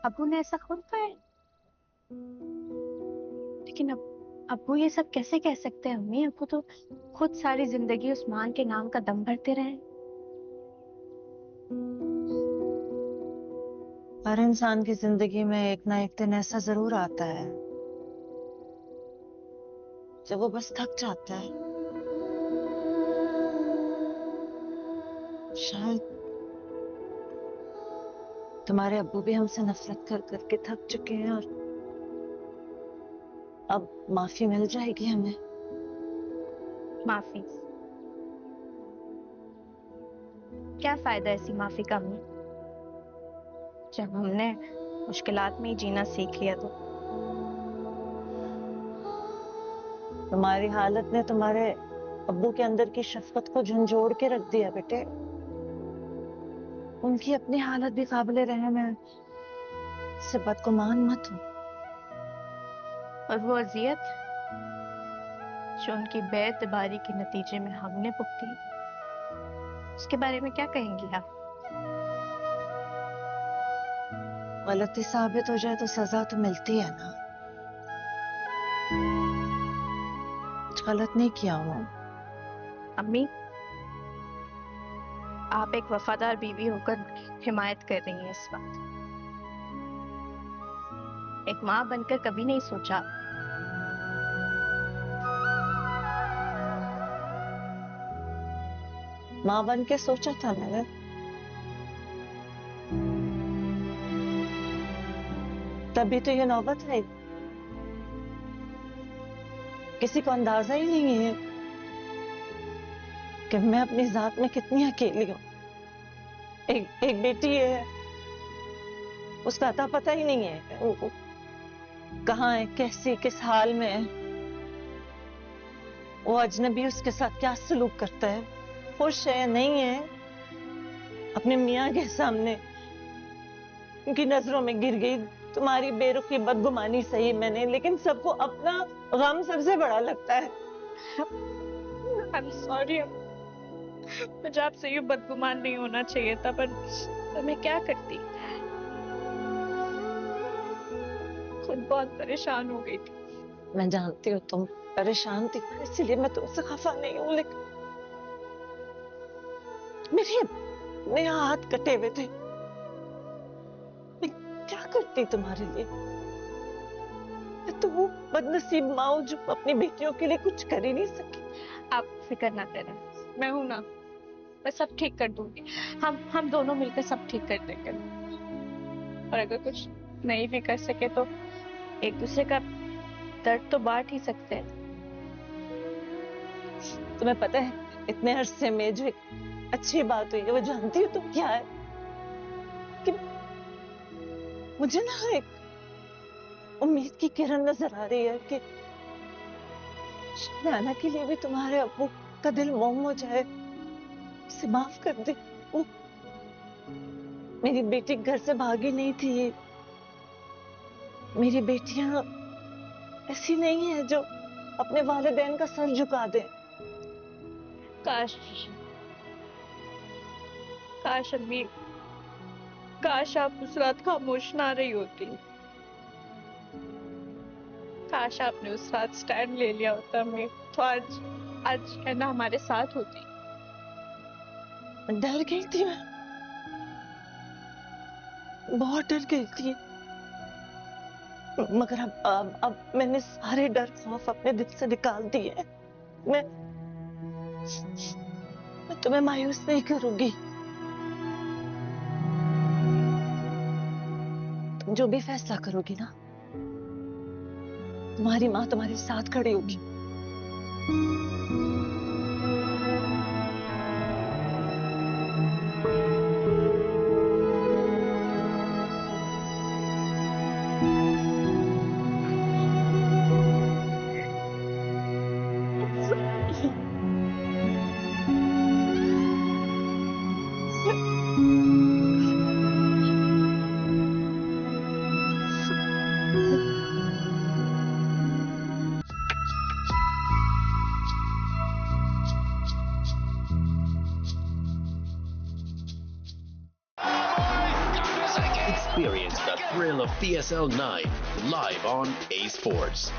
अबू ने ऐसा खुद कहा है। लेकिन अब अबू ये सब कैसे कह सकते हैं अम्मी? अबू तो खुद सारी जिंदगी उस्मान के नाम का दम भरते रहे। हर इंसान की जिंदगी में एक ना एक दिन ऐसा जरूर आता है जब वो बस थक जाता है। शायद तुम्हारे अब्बू भी हमसे नफरत कर करके थक चुके हैं और अब माफी मिल जाएगी हमें। माफी? क्या फायदा ऐसी माफी का अम्मी, जब हमने मुश्किलात में ही जीना सीख लिया तो। तुम्हारी हालत ने तुम्हारे अब्बू के अंदर की शफकत को झंझोड़ के रख दिया बेटे। उनकी अपनी हालत भी काबिले रहम है, इससे बदगुमान मत हो। और वो अजियत जो उनकी बेएतबारी के नतीजे में हमने भुगती, उसके बारे में क्या कहेंगी आप? गलती साबित हो जाए तो सजा तो मिलती है ना। कुछ गलत नहीं किया हूं। अम्मी, आप एक वफादार बीवी होकर हिमायत कर रही हैं इस वक्त। एक माँ बनकर कभी नहीं सोचा मां बन के सोचा था मैंने। तभी तो ये नौबत है। किसी को अंदाजा ही नहीं है कि मैं अपनी जात में कितनी अकेली हूँ। एक एक बेटी है, उसका अता पता ही नहीं है वो कहाँ है, कैसी, किस हाल में है। वो अजनबी उसके साथ क्या सलूक करता है, खुश है नहीं है। अपने मियाँ के सामने उनकी नजरों में गिर गई। तुम्हारी बेरुखी बदगुमानी सही मैंने, लेकिन सबको अपना गम सबसे बड़ा लगता है। I am sorry. मुझे आपसे यूं बदगुमान नहीं होना चाहिए था, पर मैं क्या करती, खुद बहुत परेशान हो गई थी। मैं जानती हूँ तुम परेशान थी, इसीलिए मैं तुमसे खफा नहीं हूँ, लेकिन मेरे मेरे हाथ कटे हुए थे। मैं क्या करती तुम्हारे लिए? मैं तो वो बदनसीब माँ हूं जो अपनी बेटियों के लिए कुछ कर ही नहीं सकी। आप फिक्र ना करें, मैं हूं ना। मैं सब ठीक कर दूंगी। हम दोनों मिलकर सब ठीक कर देंगे। और अगर कुछ नहीं भी कर सके तो एक दूसरे का दर्द तो बांट ही सकते हैं। तुम्हें पता है, इतने अरसे में जो एक अच्छी बात हुई है वो जानती हो तुम क्या है? कि मुझे ना एक उम्मीद की किरण नजर आ रही है कि नाना के लिए भी तुम्हारे अब्बू का दिल मोम हो जाए, उसे माफ कर दे। वो मेरी बेटी घर से भागी नहीं थी। मेरी बेटियां ऐसी नहीं है जो अपने वालिदैन का सर झुका दे। काश, काश अम्मी, काश आप उस रात खामोश ना रही होती। काश आपने उस रात स्टैंड ले लिया होता अम्मी, तो आज आज है ना हमारे साथ होती। डर गई थी मैं, बहुत डर गई थी। मगर अब मैंने सारे डर खौफ अपने दिल से निकाल दिए हैं। मैं मैं तुम्हें मायूस नहीं करूंगी। तुम जो भी फैसला करोगी ना, तुम्हारी माँ तुम्हारे साथ खड़ी होगी। Experience the thrill of PSL 9 live on A Sports.